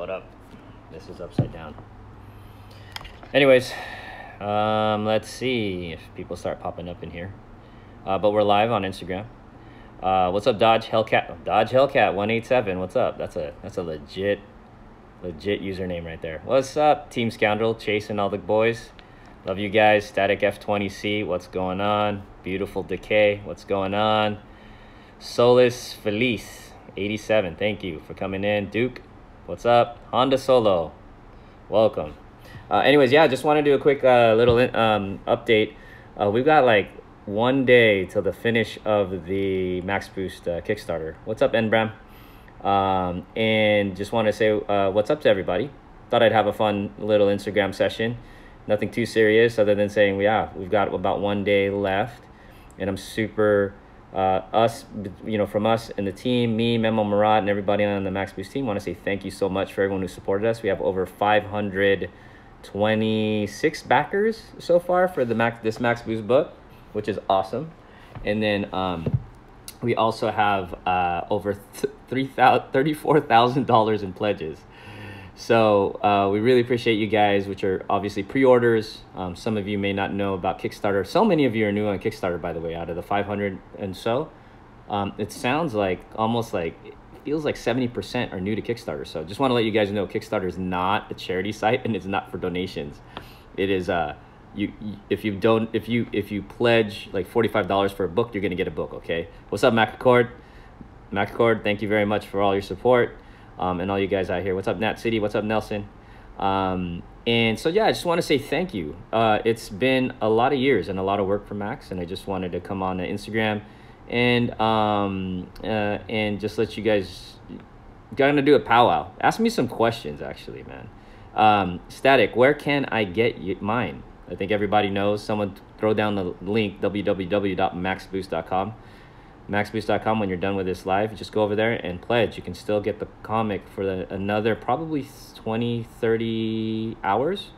Hold up. This is upside down. Anyways, let's see if people start popping up in here. But we're live on Instagram. What's up, Dodge Hellcat? Dodge Hellcat 187. What's up? That's a legit username right there. What's up, Team Scoundrel, Chase and all the boys? Love you guys. Static F20C, what's going on? Beautiful Decay, what's going on? Solus Feliz 87, thank you for coming in. Duke, what's up? Honda Solo, welcome. Anyways, yeah, just want to do a quick little update. We've got like 1 day till the finish of the Max Boost Kickstarter. What's up, Enbram? And just want to say what's up to everybody. Thought I'd have a fun little Instagram session. Nothing too serious other than saying, yeah, we've got about 1 day left. And I'm super, from us and the team, me, Memo, Murat, and everybody on the Max Boost team, want to say thank you so much for everyone who supported us. We have over 526 backers so far for this Max Boost book, which is awesome. And then we also have over $34,000 in pledges. So we really appreciate you guys, which are obviously pre-orders. Some of you may not know about Kickstarter. So many of you are new on Kickstarter, by the way, out of the 500 and so. It sounds like it feels like 70% are new to Kickstarter. So just want to let you guys know Kickstarter is not a charity site and it's not for donations. It is if you pledge like $45 for a book, you're gonna get a book. Okay. What's up, Macacord? Macacord, thank you very much for all your support. And all you guys out here. What's up, Nat City? What's up, Nelson? And so, yeah, I just want to say thank you. It's been a lot of years and a lot of work for Max, and I just wanted to come on to Instagram and just let you guys, gonna do a powwow. Ask me some questions, actually, man. Static, where can I get mine? I think everybody knows. Someone throw down the link, www.maxboost.com. maxboost.com. When you're done with this live, just go over there and pledge. You can still get the comic for another probably 20-30 hours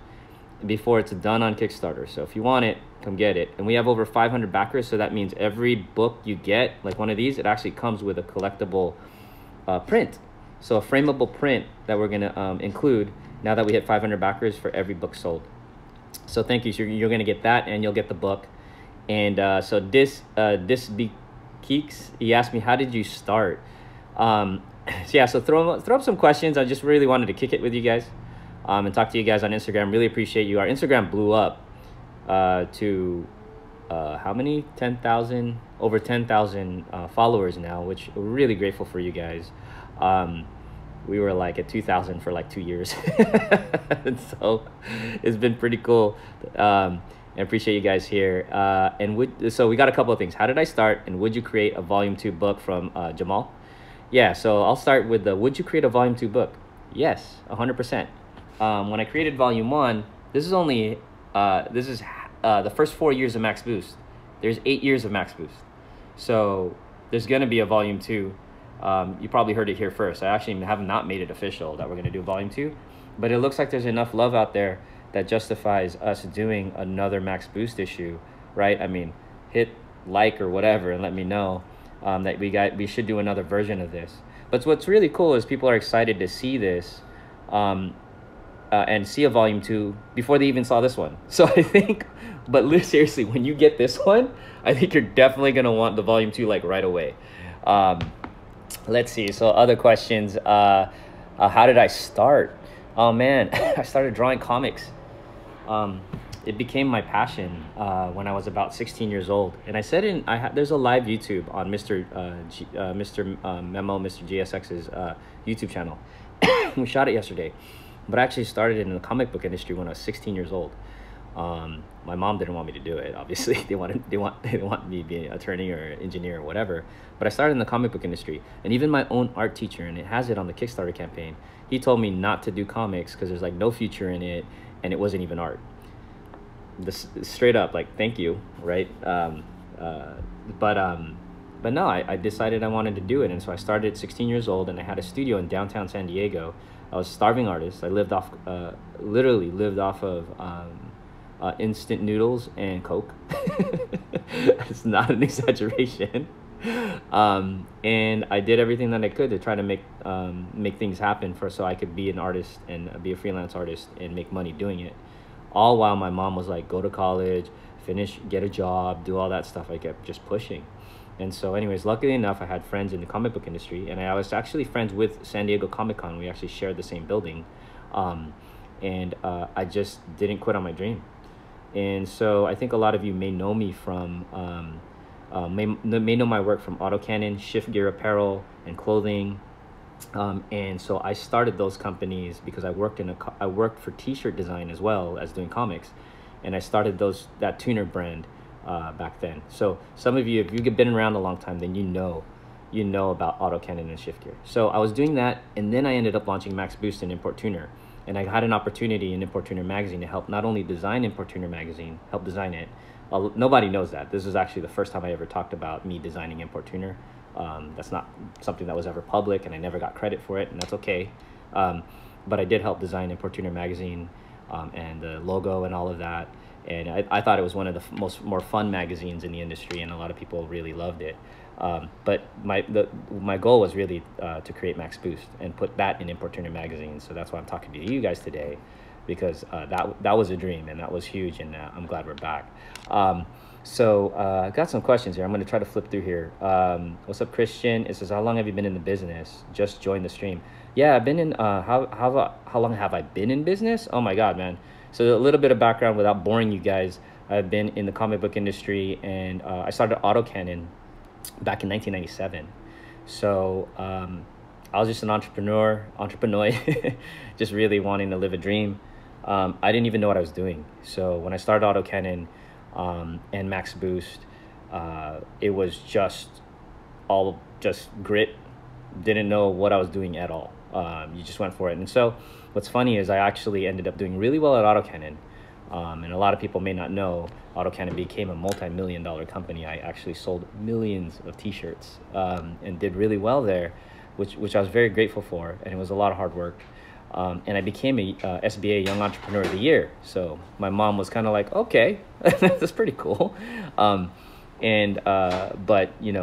before it's done on Kickstarter. So if you want it, come get it. And we have over 500 backers, so that means every book you get, like one of these, it actually comes with a collectible print. So a frameable print that we're going to include now that we hit 500 backers for every book sold. So thank you. So you're going to get that, and you'll get the book. And so this Keeks, he asked me, how did you start? So throw up some questions. I just really wanted to kick it with you guys and talk to you guys on Instagram. Really appreciate you. Our Instagram blew up to how many? 10,000, over 10,000 followers now, which we're really grateful for you guys. We were like at 2,000 for like 2 years. And so it's been pretty cool. I appreciate you guys here. So we got a couple of things. How did I start? And would you create a volume 2 book from Jamal? Yeah, so I'll start with would you create a volume 2 book? Yes, 100%. When I created volume 1, this is only, the first 4 years of Max Boost. There's 8 years of Max Boost. So there's gonna be a volume 2. You probably heard it here first. I actually have not made it official that we're gonna do volume 2, but it looks like there's enough love out there that justifies us doing another Max Boost issue, right? I mean, hit like or whatever and let me know that we should do another version of this. But what's really cool is people are excited to see this and see a volume 2 before they even saw this one. So I think, but seriously, when you get this one, I think you're definitely gonna want the volume 2 like right away. Let's see, so other questions. How did I start? Oh man, I started drawing comics. It became my passion when I was about 16 years old. And I said there's a live YouTube on Mr. Memo, Mr. GSX's YouTube channel. We shot it yesterday, but I actually started in the comic book industry when I was 16 years old. My mom didn't want me to do it. Obviously, they want me to be an attorney or engineer or whatever. But I started in the comic book industry, and even my own art teacher, and it has it on the Kickstarter campaign, he told me not to do comics because there's like no future in it, and it wasn't even art. This straight up, like, thank you, right? But no, I decided I wanted to do it, and so I started at 16 years old, and I had a studio in downtown San Diego. I was a starving artist. I literally lived off of instant noodles and Coke. It's not an exaggeration. And I did everything that I could to try to make things happen for so I could be an artist and be a freelance artist and make money doing it. All while my mom was like, go to college, finish, get a job, do all that stuff. I kept just pushing. And so, anyways, luckily enough, I had friends in the comic book industry, and I was actually friends with San Diego Comic Con. We actually shared the same building. And I just didn't quit on my dream. And so I think a lot of you may know me from, may know my work from Autocannon, Shift Gear Apparel, and clothing. And so I started those companies because I worked for T-shirt design as well as doing comics, and I started that tuner brand back then. So some of you, if you've been around a long time, then you know about Autocannon and Shift Gear. So I was doing that, and then I ended up launching Max Boost and Import Tuner. And I had an opportunity in Import Tuner magazine to help not only design Import Tuner magazine, help design it. Nobody knows that. This is actually the first time I ever talked about me designing Import Tuner. That's not something that was ever public, and I never got credit for it, and that's okay. But I did help design Import Tuner magazine and the logo and all of that. And I thought it was one of the more fun magazines in the industry, and a lot of people really loved it. But my goal was really to create Max Boost and put that in Import Tuner magazine. So that's why I'm talking to you guys today, because that was a dream, and that was huge, and I'm glad we're back. So I got some questions here. I'm going to try to flip through here. What's up, Christian? It says, how long have you been in the business? Just joined the stream. Yeah, I've been in, how long have I been in business? Oh my God, man. So a little bit of background without boring you guys. I've been in the comic book industry, and I started Autocannon back in 1997. So I was just an entrepreneur, just really wanting to live a dream. I didn't even know what I was doing. So when I started Autocannon and Max Boost, it was just grit. Didn't know what I was doing at all. You just went for it. And so what's funny is I actually ended up doing really well at Autocannon. And a lot of people may not know, Autocannon became a multi-million-dollar company. I actually sold millions of T-shirts and did really well there, which I was very grateful for, and it was a lot of hard work. And I became a SBA Young Entrepreneur of the Year. So my mom was kind of like, okay, that's pretty cool. But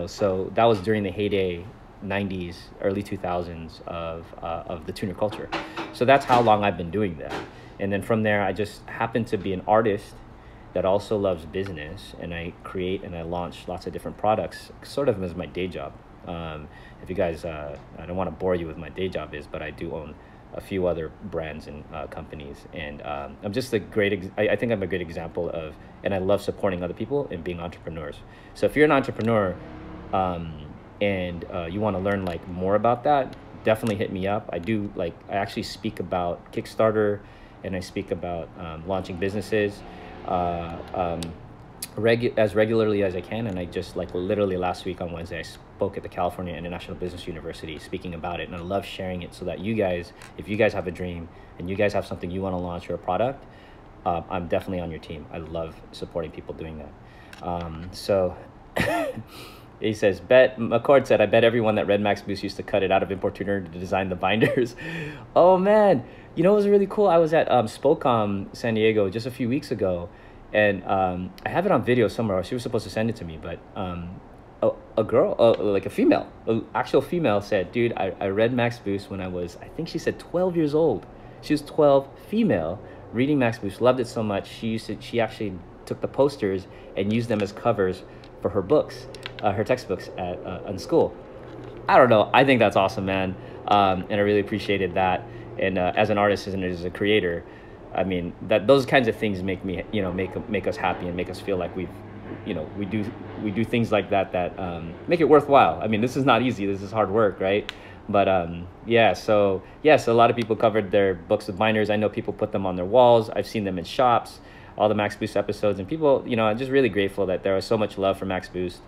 so that was during the heyday 90s, early 2000s of the tuner culture. So that's how long I've been doing that. And then from there, I just happen to be an artist that also loves business, and I create and I launch lots of different products, sort of as my day job. If you guys, I don't want to bore you with my day job is, but I do own a few other brands and companies, and I'm just I think I'm a great example of, and I love supporting other people and being entrepreneurs. So if you're an entrepreneur and you want to learn like more about that, definitely hit me up. I actually speak about Kickstarter, and I speak about launching businesses as regularly as I can. And I just literally last week on Wednesday, I spoke at the California International Business University speaking about it. And I love sharing it so that you guys, if you guys have a dream and you guys have something you want to launch or a product, I'm definitely on your team. I love supporting people doing that. So he says, McCord said, I bet everyone that read Max Boost used to cut it out of Import Tuner to design the binders. Oh man, you know, it was really cool. I was at Spocom San Diego just a few weeks ago, and I have it on video somewhere. She was supposed to send it to me, but a girl, like a female, an actual female said, dude, I read Max Boost when I was, I think she said 12 years old. She was 12, female, reading Max Boost, loved it so much. She actually took the posters and used them as covers for her books, her textbooks in school. I don't know. I think that's awesome, man. And I really appreciated that. And as an artist and as a creator, I mean, those kinds of things make me, make us happy and make us feel like we do things like that make it worthwhile. I mean, this is not easy. This is hard work, right? But so a lot of people covered their books with binders. I know people put them on their walls. I've seen them in shops, all the Max Boost episodes, and people, I'm just really grateful that there was so much love for Max Boost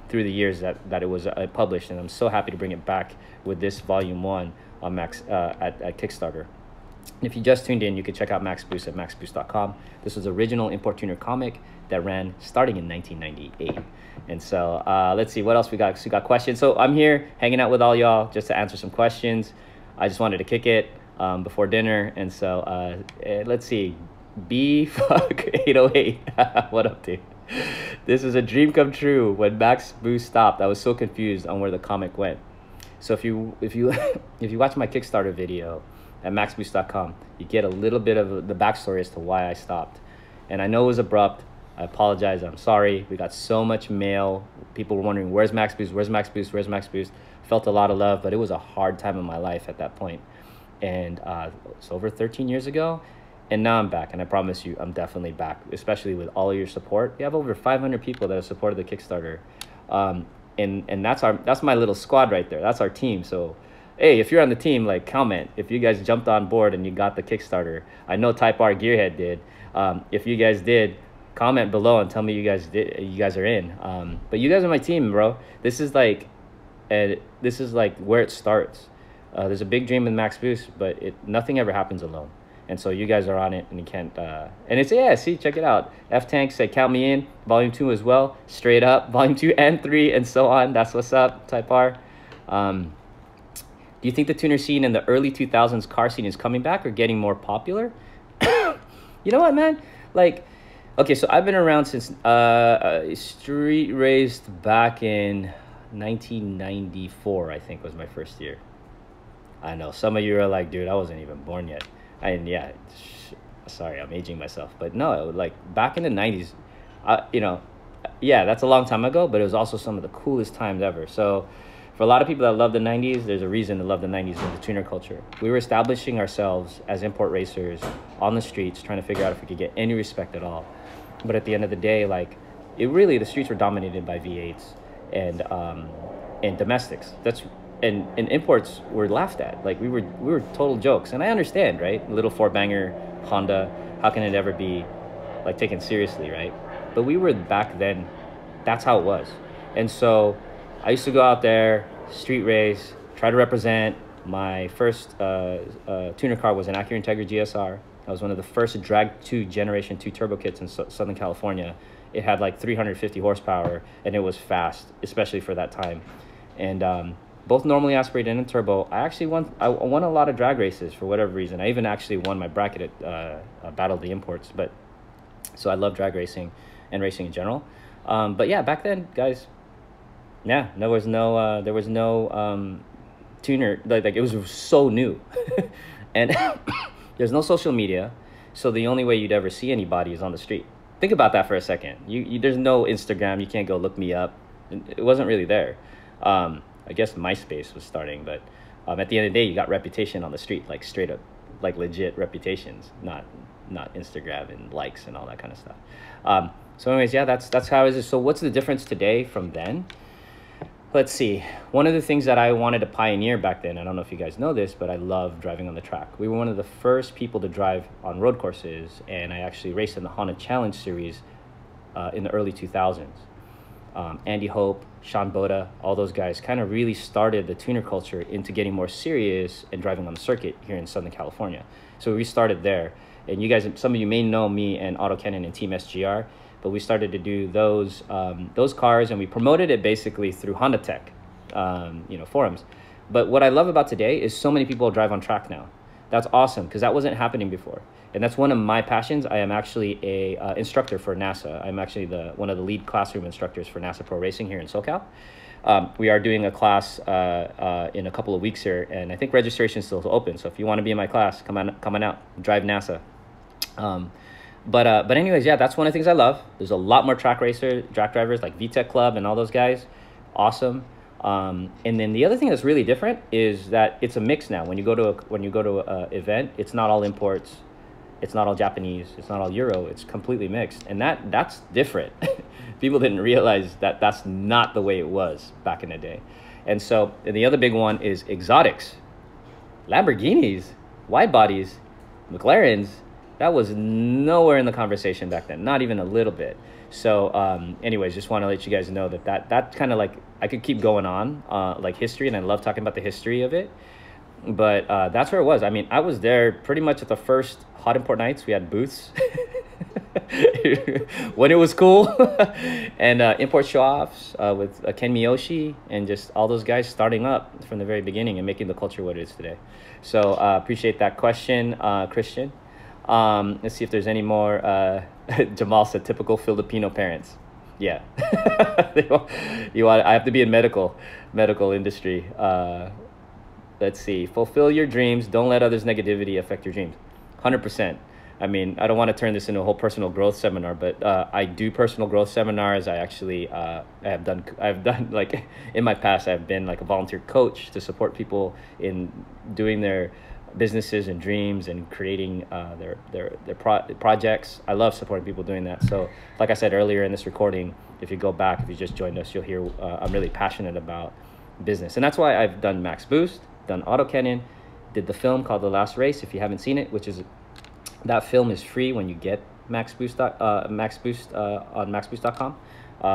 through the years that it was published, and I'm so happy to bring it back with this volume 1 on at Kickstarter. And if you just tuned in, you can check out Max Boost at maxboost.com. This was original Import Tuner comic that ran starting in 1998. And so let's see what else we got. So we got questions. So I'm here hanging out with all y'all just to answer some questions. I just wanted to kick it before dinner. And so let's see. B fuck 808. What up, dude? This is a dream come true. When Max Boost stopped, I was so confused on where the comic went. So if you if you watch my Kickstarter video at maxboost.com, you get a little bit of the backstory as to why I stopped. And I know it was abrupt. I apologize. I'm sorry. We got so much mail. People were wondering, where's Max Boost? Where's Max Boost? Where's Max Boost? Felt a lot of love, but it was a hard time in my life at that point. And it's over 13 years ago. And now I'm back. And I promise you, I'm definitely back, especially with all of your support. We have over 500 people that have supported the Kickstarter. And that's my little squad right there. That's our team. So, hey, if you're on the team, like, comment. If you guys jumped on board and you got the Kickstarter, I know Type R Gearhead did. If you guys did, comment below and tell me you guys did. You guys are in. But you guys are my team, bro. This is like where it starts. There's a big dream with Max Boost, but nothing ever happens alone. And so you guys are on it, and you can't. And it's see, check it out. F Tank said, "Count me in." Volume 2 as well, straight up. Volume 2 and 3, and so on. That's what's up, Type R. Do you think the tuner scene in the early 2000s car scene is coming back or getting more popular? You know what, man? Like, okay, so I've been around since street raced back in 1994. I think was my first year. I know some of you are like, dude, I wasn't even born yet. And yeah, sorry, I'm aging myself. But no, like back in the 90s, yeah, that's a long time ago, but it was also some of the coolest times ever. So for a lot of people that love the 90s, there's a reason to love the 90s in the tuner culture. We were establishing ourselves as import racers on the streets, trying to figure out if we could get any respect at all. But at the end of the day, like, the streets were dominated by V8s and domestics. And imports were laughed at. Like we were total jokes. And I understand, right? Little four-banger Honda, how can it ever be like taken seriously, right? But we were back then, that's how it was. And so I used to go out there, street race, try to represent. My first tuner car was an Acura Integra GSR. I was one of the first Drag 2 Generation 2 turbo kits in Southern California. It had like 350 horsepower, and it was fast, especially for that time. And both normally aspirated and turbo. I won a lot of drag races for whatever reason. I even actually won my bracket at Battle of the Imports. But so I love drag racing and racing in general. But yeah, back then, guys, yeah, there was no tuner. Like it was so new, and there's no social media. So the only way you'd ever see anybody is on the street. Think about that for a second. There's no Instagram. You can't go look me up. It wasn't really there. I guess MySpace was starting, but at the end of the day, you got reputation on the street, like straight up, like legit reputations, not Instagram and likes and all that kind of stuff. So anyways, yeah, that's how it is. So what's the difference today from then? Let's see. One of the things that I wanted to pioneer back then, I don't know if you guys know this, but I love driving on the track. We were one of the first people to drive on road courses, and I actually raced in the Honda Challenge Series in the early 2000s. Andy Hope, Sean Boda, all those guys kind of really started the tuner culture into getting more serious and driving on the circuit here in Southern California. So we started there. And you guys, some of you may know me and Auto Cannon and Team SGR, but we started to do those cars, and we promoted it basically through Honda Tech, forums. But what I love about today is so many people drive on track now. That's awesome, because that wasn't happening before. And that's one of my passions. I am actually a instructor for NASA. I'm actually one of the lead classroom instructors for NASA Pro Racing here in SoCal. We are doing a class in a couple of weeks here, and I think registration is still open. So if you want to be in my class, come on out, drive NASA. But anyways, yeah, that's one of the things I love. There's a lot more track drivers like VTech Club and all those guys. Awesome. And then the other thing that's really different is that it's a mix now. When you go to a event, it's not all imports. It's not all Japanese. It's not all Euro. It's completely mixed. And that's different. People didn't realize that that's not the way it was back in the day. And so and the other big one is exotics. Lamborghinis, wide bodies, McLarens. That was nowhere in the conversation back then. Not even a little bit. So anyways, just want to let you guys know that kind of like, I could keep going on like history, and I love talking about the history of it. But that's where it was. I mean, I was there pretty much at the first Hot Import Nights. We had booths when it was cool. And import show-offs with Ken Miyoshi and just all those guys starting up from the very beginning and making the culture what it is today. So appreciate that question, Christian. Let's see if there's any more Jamal said, typical Filipino parents. Yeah. I have to be in medical industry. Let's see. Fulfill your dreams. Don't let others' negativity affect your dreams. 100%. I mean, I don't want to turn this into a whole personal growth seminar, but I do personal growth seminars. I actually I've done like in my past, I've been like a volunteer coach to support people in doing their businesses and dreams and creating projects. I love supporting people doing that. So like I said earlier in this recording, if you go back, if you just joined us, you'll hear I'm really passionate about business. And that's why I've done Max Boost, done autocannon, did the film called The Last Race. If you haven't seen it, that film is free when you get Max Boost on maxboost.com.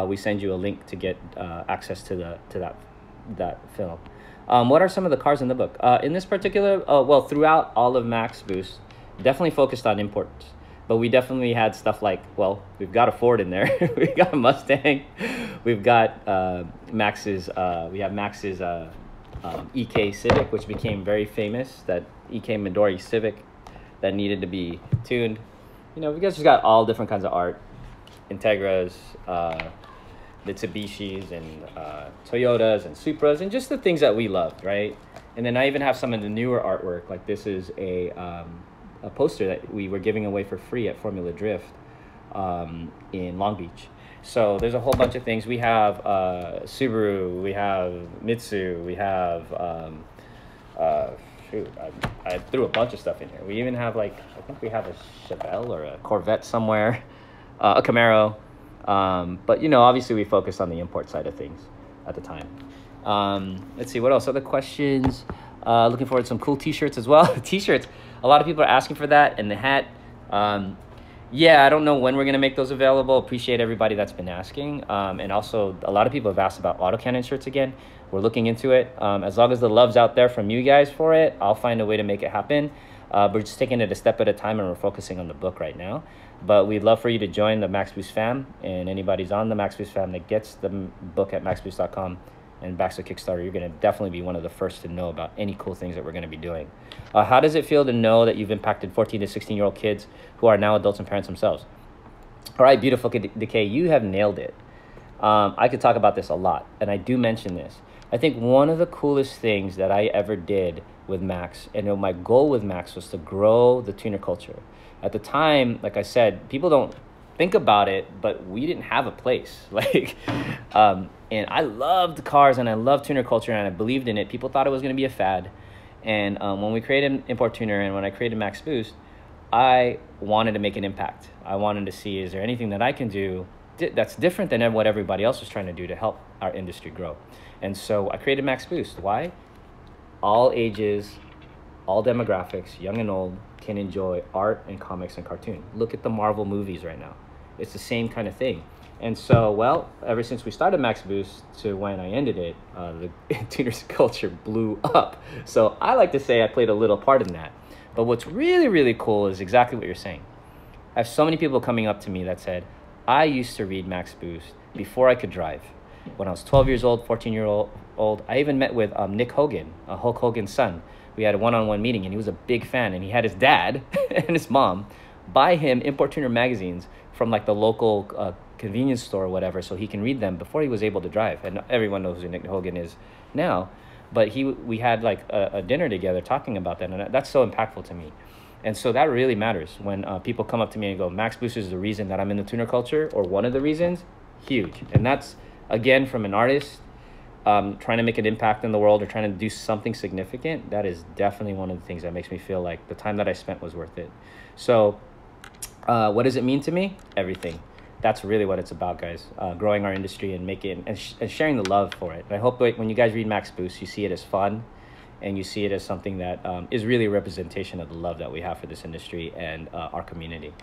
We send you a link to get access to that film. What are some of the cars in the book? In this particular, throughout all of Max Boost, definitely focused on imports. But we definitely had stuff like, we've got a Ford in there. We've got a Mustang. We've got Max's EK Civic, which became very famous, that EK Midori Civic that needed to be tuned. We guys just got all different kinds of art, Integras, Mitsubishis, and Toyotas and Supras, and just the things that we loved, right? And then I even have some of the newer artwork. Like this is a poster that we were giving away for free at Formula Drift in Long Beach. So there's a whole bunch of things. We have Subaru, we have Mitsu, we have I threw a bunch of stuff in here. We even have I think we have a Chevelle or a Corvette somewhere, a Camaro. But obviously we focused on the import side of things at the time. Let's see, what else? Other questions? Looking forward to some cool t-shirts as well. T-shirts, a lot of people are asking for that, and the hat. Yeah, I don't know when we're going to make those available. Appreciate everybody that's been asking. And also, a lot of people have asked about autocannon shirts again. We're looking into it. As long as the love's out there from you guys for it, I'll find a way to make it happen. We're just taking it a step at a time, and we're focusing on the book right now. But we'd love for you to join the Max Boost fam, and anybody's on the Max Boost fam that gets the book at maxboost.com and backs the Kickstarter, you're going to definitely be one of the first to know about any cool things that we're going to be doing. How does it feel to know that you've impacted 14 to 16-year-old kids who are now adults and parents themselves? All right, beautiful Decay, you have nailed it. I could talk about this a lot, and I do mention this. I think one of the coolest things that I ever did with Max, and my goal with Max was to grow the tuner culture. At the time, like I said, people don't think about it, but we didn't have a place. And I loved cars, and I loved tuner culture, and I believed in it. People thought it was going to be a fad. And when we created Import Tuner and when I created Max Boost, I wanted to make an impact. I wanted to see, is there anything that I can do that's different than what everybody else was trying to do to help our industry grow? And so I created Max Boost. Why? All ages, all demographics, young and old, can enjoy art and comics and cartoon. Look at the Marvel movies right now. It's the same kind of thing. And so, ever since we started Max Boost to when I ended it, the tuners culture blew up. So I like to say I played a little part in that. But what's really, really cool is exactly what you're saying. I have so many people coming up to me that said, I used to read Max Boost before I could drive. When I was 12 years old, 14-year-old, I even met with Nick Hogan, Hulk Hogan's son. We had a one-on-one meeting, and he was a big fan, and he had his dad and his mom buy him Import Tuner magazines from the local convenience store or whatever, so he can read them before he was able to drive. And everyone knows who Nick Hogan is now, but we had a dinner together talking about that, and that's so impactful to me. And so that really matters when people come up to me and go, Max Boost is the reason that I'm in the tuner culture, or one of the reasons. Huge. And that's, again, from an artist trying to make an impact in the world or trying to do something significant. That is definitely one of the things that makes me feel like the time that I spent was worth it. So what does it mean to me? Everything. That's really what it's about, guys. Growing our industry and making and sharing the love for it. And I hope that when you guys read Max Boost, you see it as fun, and you see it as something that is really a representation of the love that we have for this industry and our community.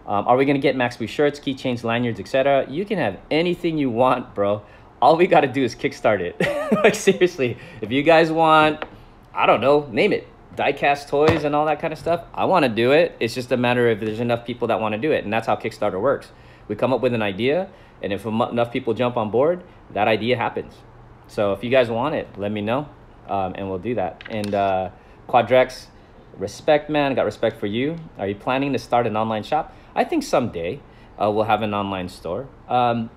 Are we gonna get Max Boost shirts, keychains, lanyards, etc.? You can have anything you want, bro. All we gotta do is kickstart it. Seriously, if you guys want, I don't know, name it, die-cast toys and all that kind of stuff, I want to do it. It's just a matter of if there's enough people that want to do it, and that's how Kickstarter works. We come up with an idea, and if enough people jump on board, that idea happens. So if you guys want it, let me know, and we'll do that. And Quadrex, Respect, man. I got respect for you. Are you planning to start an online shop? I think someday we'll have an online store. We're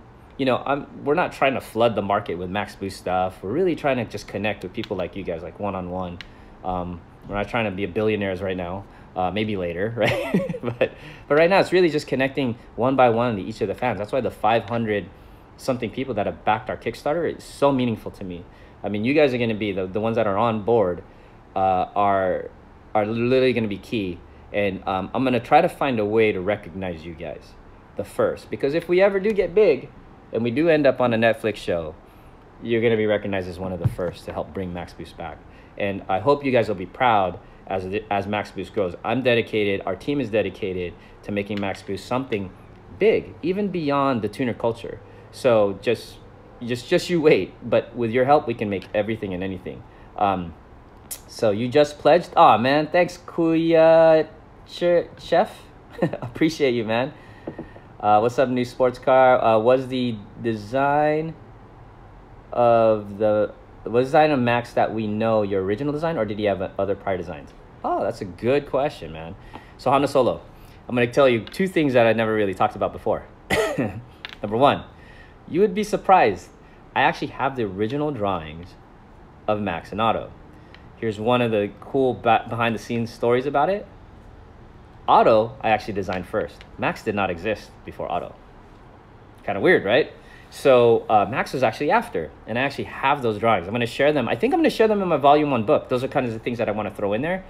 not trying to flood the market with Max Boost stuff. We're really trying to just connect with people like you guys, like one-on-one. We're not trying to be billionaires right now. Maybe later, right? but right now, it's really just connecting one by one to each of the fans. That's why the 500 something people that have backed our Kickstarter is so meaningful to me. I mean, you guys are going to be the ones that are on board are literally going to be key. And I'm going to try to find a way to recognize you guys the first. Because if we ever do get big and we do end up on a Netflix show, you're going to be recognized as one of the first to help bring Max Boost back. And I hope you guys will be proud as Max Boost grows. I'm dedicated, our team is dedicated to making Max Boost something big, even beyond the tuner culture. So just you wait. But with your help, we can make everything and anything. So you just pledged. Oh man, thanks Kuya Chef. Appreciate you, man. What's up, new sports car? Was the design of Max that we know your original design, or did he have other prior designs? Oh, that's a good question, man. So Honda Solo, I'm gonna tell you two things that I never really talked about before. Number one, you would be surprised. I actually have the original drawings of Max and Otto. Here's one of the cool behind the scenes stories about it. Otto, I actually designed first. Max did not exist before Otto. Kind of weird, right? So Max was actually after, and I actually have those drawings. I'm going to share them. I think I'm going to share them in my volume 1 book. Those are kind of the things that I want to throw in there.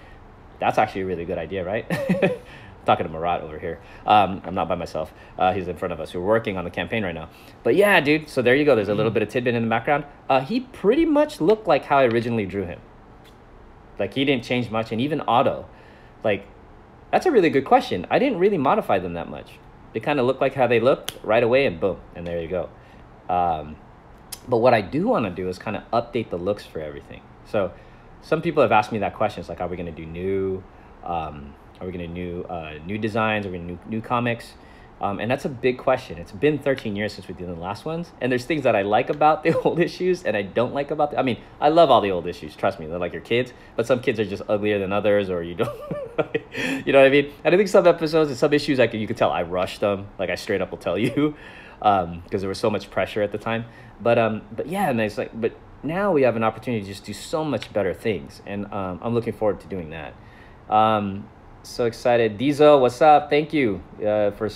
That's actually a really good idea, right? I'm talking to Marat over here. I'm not by myself. He's in front of us. We're working on the campaign right now. But yeah, dude, so there you go. There's a little bit of tidbit in the background. He pretty much looked like how I originally drew him. Like, he didn't change much. And even Otto, like, that's a really good question. I didn't really modify them that much. They kind of look like how they looked right away, and boom, and there you go. But what I do want to do is kind of update the looks for everything. So some people have asked me that question. It's like, are we going to do new? Are we going to do new designs? Are we going to do new comics? And that's a big question. It's been 13 years since we did the last ones. And there's things that I like about the old issues and I don't like about I mean, I love all the old issues. Trust me, they're like your kids. But some kids are just uglier than others, or you don't... You know what I mean? And I think some episodes and some issues, you could tell I rushed them. Like, I straight up will tell you. Because there was so much pressure at the time. But yeah, and it's like... But now we have an opportunity to just do so much better things. And I'm looking forward to doing that. So excited. Diesel, what's up? Thank you for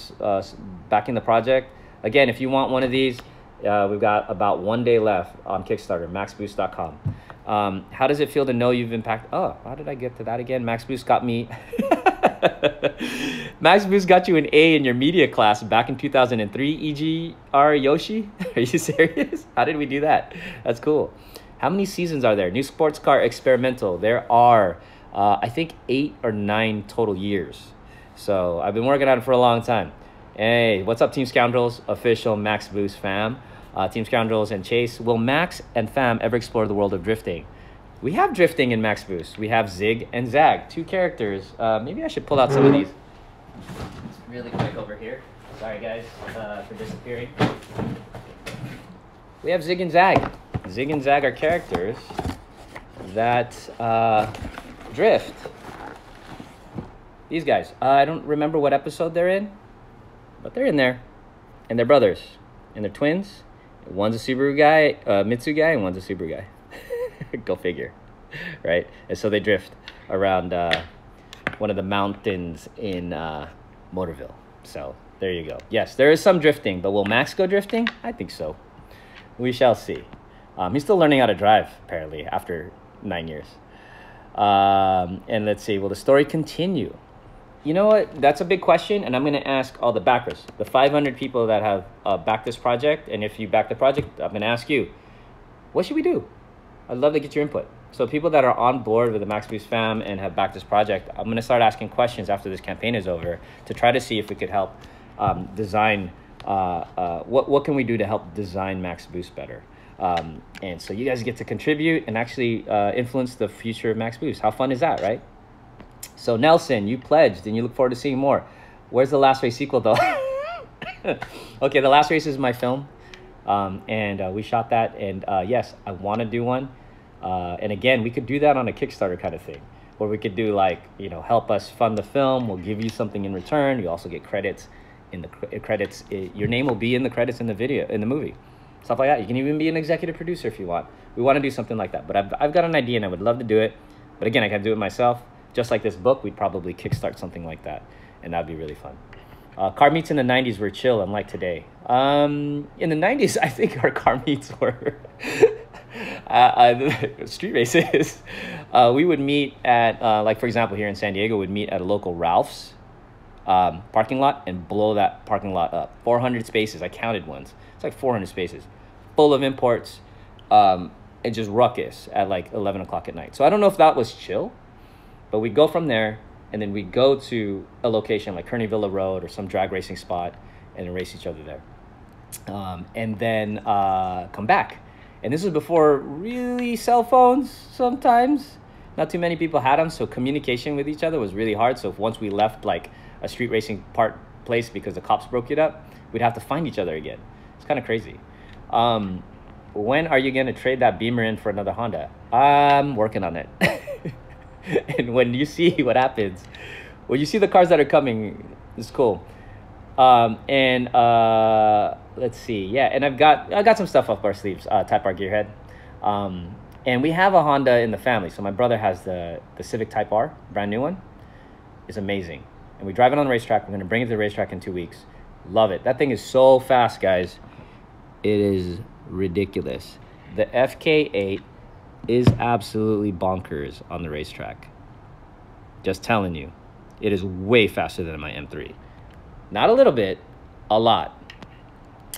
backing the project. Again, if you want one of these, we've got about 1 day left on Kickstarter, maxboost.com. How does it feel to know you've impacted? Oh, how did I get to that again? Max Boost got me... Max Boost got you an A in your media class back in 2003, EGR Yoshi? Are you serious? How did we do that? That's cool. How many seasons are there? New sports car experimental. There are... I think 8 or 9 total years. So I've been working on it for a long time. Hey, what's up, Team Scoundrels? Official Max Boost fam. Team Scoundrels and Chase. Will Max and fam ever explore the world of drifting? We have drifting in Max Boost. We have Zig and Zag, 2 characters. Maybe I should pull out some of these. Really quick over here. Sorry, guys, for disappearing. We have Zig and Zag. Zig and Zag are characters that... drift. These guys. I don't remember what episode they're in, but they're in there. And they're brothers. And they're twins. One's a Subaru guy, Mitsu guy, and one's a Subaru guy. Go figure. Right? And so they drift around one of the mountains in Motorville. So there you go. Yes, there is some drifting, but will Max go drifting? I think so. We shall see. He's still learning how to drive, apparently, after 9 years. And let's see, will the story continue? You know what? That's a big question, and I'm going to ask all the backers, the 500 people that have backed this project. And if you back the project, I'm going to ask you, what should we do? I'd love to get your input. So people that are on board with the Max Boost fam and have backed this project, I'm going to start asking questions after this campaign is over to try to see if we could help design, what can we do to help design Max Boost better? And so you guys get to contribute and actually influence the future of Max Boost. How fun is that, right? So Nelson, you pledged and you look forward to seeing more. Where's the Last Race sequel, though? Okay, the Last Race is my film, and we shot that. And yes, I want to do one. And again, we could do that on a Kickstarter kind of thing. Or we could do like, you know, help us fund the film. We'll give you something in return. You also get credits in the credits. Your name will be in the credits in the video, in the movie. Stuff like that. You can even be an executive producer if you want. We want to do something like that. But I've got an idea and I would love to do it. But again, I can do it myself. Just like this book, we'd probably kickstart something like that. And that'd be really fun. Car meets in the 90s were chill, unlike today. In the 90s, I think our car meets were street races. We would meet at, like, for example, here in San Diego, we'd meet at a local Ralph's parking lot and blow that parking lot up. 400 spaces. I counted once. It's like 400 spaces. Full of imports and just ruckus at like 11 o'clock at night. So I don't know if that was chill, but we'd go from there. And then we go to a location like Kearney Villa Road or some drag racing spot and race each other there. And then come back. And this was before really cell phones sometimes. Not too many people had them, so communication with each other was really hard. So if once we left like a street racing place because the cops broke it up, we'd have to find each other again. It's kind of crazy. When are you going to trade that Beamer in for another Honda? I'm working on it. And when you see what happens, when you see the cars that are coming, it's cool. Let's see, yeah, and I got some stuff up our sleeves. Type R Gearhead, and we have a Honda in the family. So my brother has the Civic Type R, brand new one. It's amazing, and we drive it on the racetrack. We're gonna bring it to the racetrack in 2 weeks. Love it. That thing is so fast, guys. It is ridiculous. The FK8 is absolutely bonkers on the racetrack. Just telling you, it is way faster than my M3. Not a little bit, a lot.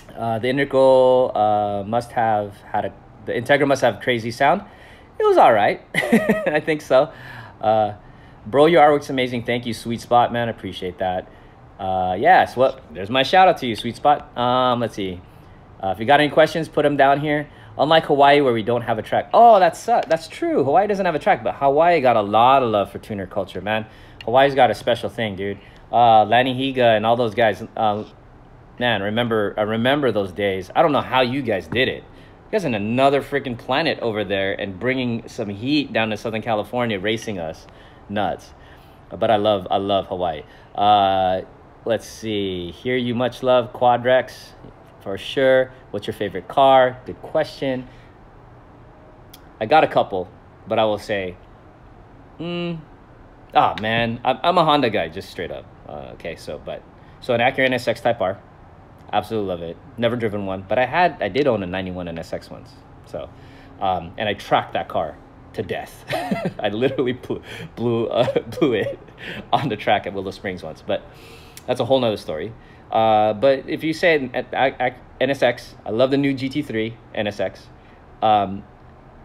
The Integral must have had the Integra must have crazy sound. It was all right. I think so. Bro, your artwork's amazing. Thank you, Sweet Spot, man. I appreciate that. Yes, well, there's my shout out to you, Sweet Spot. Let's see. If you got any questions, put them down here. Unlike Hawaii, where we don't have a track. Oh, that's true. Hawaii doesn't have a track, but Hawaii got a lot of love for tuner culture, man. Hawaii's got a special thing, dude. Lanny Higa and all those guys. Man, I remember those days. I don't know how you guys did it. You guys in another freaking planet over there and bringing some heat down to Southern California, racing us. Nuts. But I love Hawaii. Let's see. Hear you much love, Quadrex. For sure. What's your favorite car? Good question. I got a couple, but I will say, man, I'm a Honda guy, just straight up. Okay, so an Acura NSX Type R, absolutely love it. Never driven one, but I did own a 91 NSX once. So, and I tracked that car to death. I literally blew it on the track at Willow Springs once, but that's a whole nother story. But if you say NSX, I love the new GT3 NSX,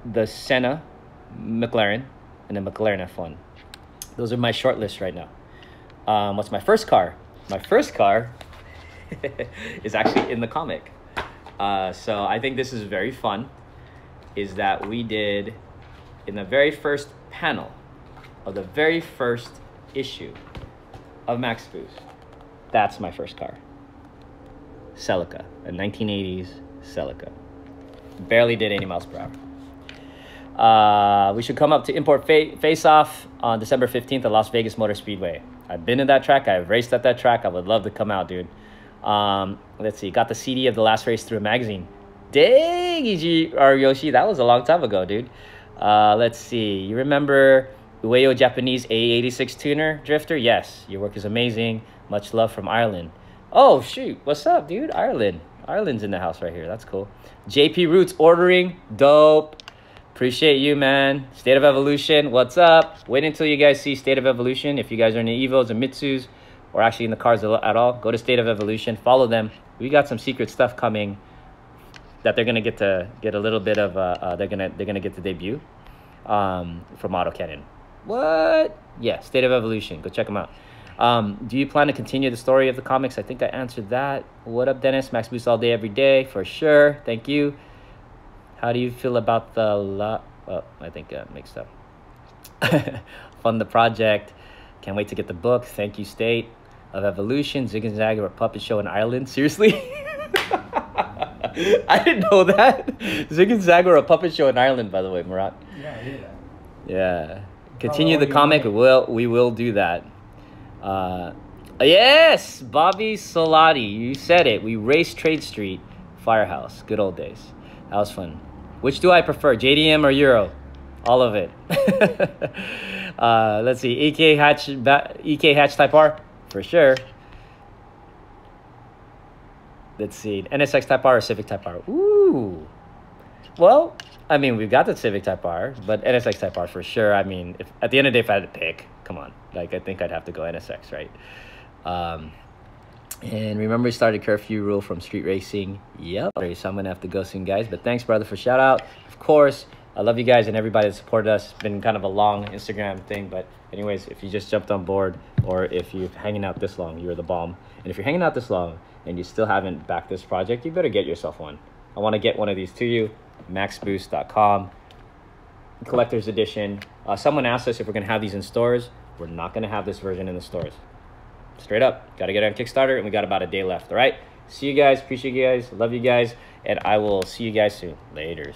the Senna McLaren, and the McLaren F1. Those are my short list right now. What's my first car? My first car is actually in the comic. So I think this is very fun, is that we did in the very first panel of the very first issue of Max Boost. That's my first car. Celica, a 1980s Celica. Barely did 80 miles per hour. We should come up to Import Face Off on December 15th at Las Vegas Motor Speedway. I've been in that track. I've raced at that track. I would love to come out, dude. Let's see. Got the CD of the last race through a magazine. Dang, EG or Yoshi. That was a long time ago, dude. Let's see. You remember Ueo Japanese A86 tuner drifter? Yes. Your work is amazing. Much love from Ireland. Oh, shoot. What's up, dude? Ireland's in the house right here. That's cool. JP Roots ordering. Dope. Appreciate you, man. State of Evolution. What's up? Wait until you guys see State of Evolution. If you guys are in the Evos and Mitsus or actually in the cars at all, go to State of Evolution. Follow them. We got some secret stuff coming that they're going to get a little bit of, they're going to get the debut from AutoCannon. What? Yeah, State of Evolution. Go check them out. Do you plan to continue the story of the comics? I think I answered that. What up, Dennis? Max Boost all day, every day, for sure. Thank you. How do you feel about the I think mixed up. Fund the project. Can't wait to get the book. Thank you, State of Evolution. Zig and Zag or Puppet Show in Ireland. Seriously? I didn't know that. Zig and Zag or a puppet show in Ireland, by the way, Murat. Yeah, I hear that. Yeah. Continue the comic. We will do that. Yes, Bobby Solati, you said it. We raced Trade Street Firehouse. Good old days. That was fun. Which do I prefer, JDM or Euro? All of it. Let's see. EK Hatch Type R for sure. Let's see. NSX Type R or Civic Type R? Ooh. Well, I mean, we've got the Civic Type R, but NSX Type R for sure. I mean, if at the end of the day, if I had to pick, come on. Like, I think I'd have to go NSX, right? And remember, we started curfew rule from street racing. Yep. So I'm going to have to go soon, guys. But thanks, brother, for shout out. Of course, I love you guys and everybody that supported us. It's been kind of a long Instagram thing. But anyways, if you just jumped on board or if you're hanging out this long, you're the bomb. And if you're hanging out this long and you still haven't backed this project, you better get yourself one. I want to get one of these to you. maxboost.com. Collector's edition. Someone asked us if we're going to have these in stores. We're not going to have this version in the stores. Straight up. Got to get it on Kickstarter, and we got about a day left. All right? See you guys. Appreciate you guys. Love you guys. And I will see you guys soon. Laters.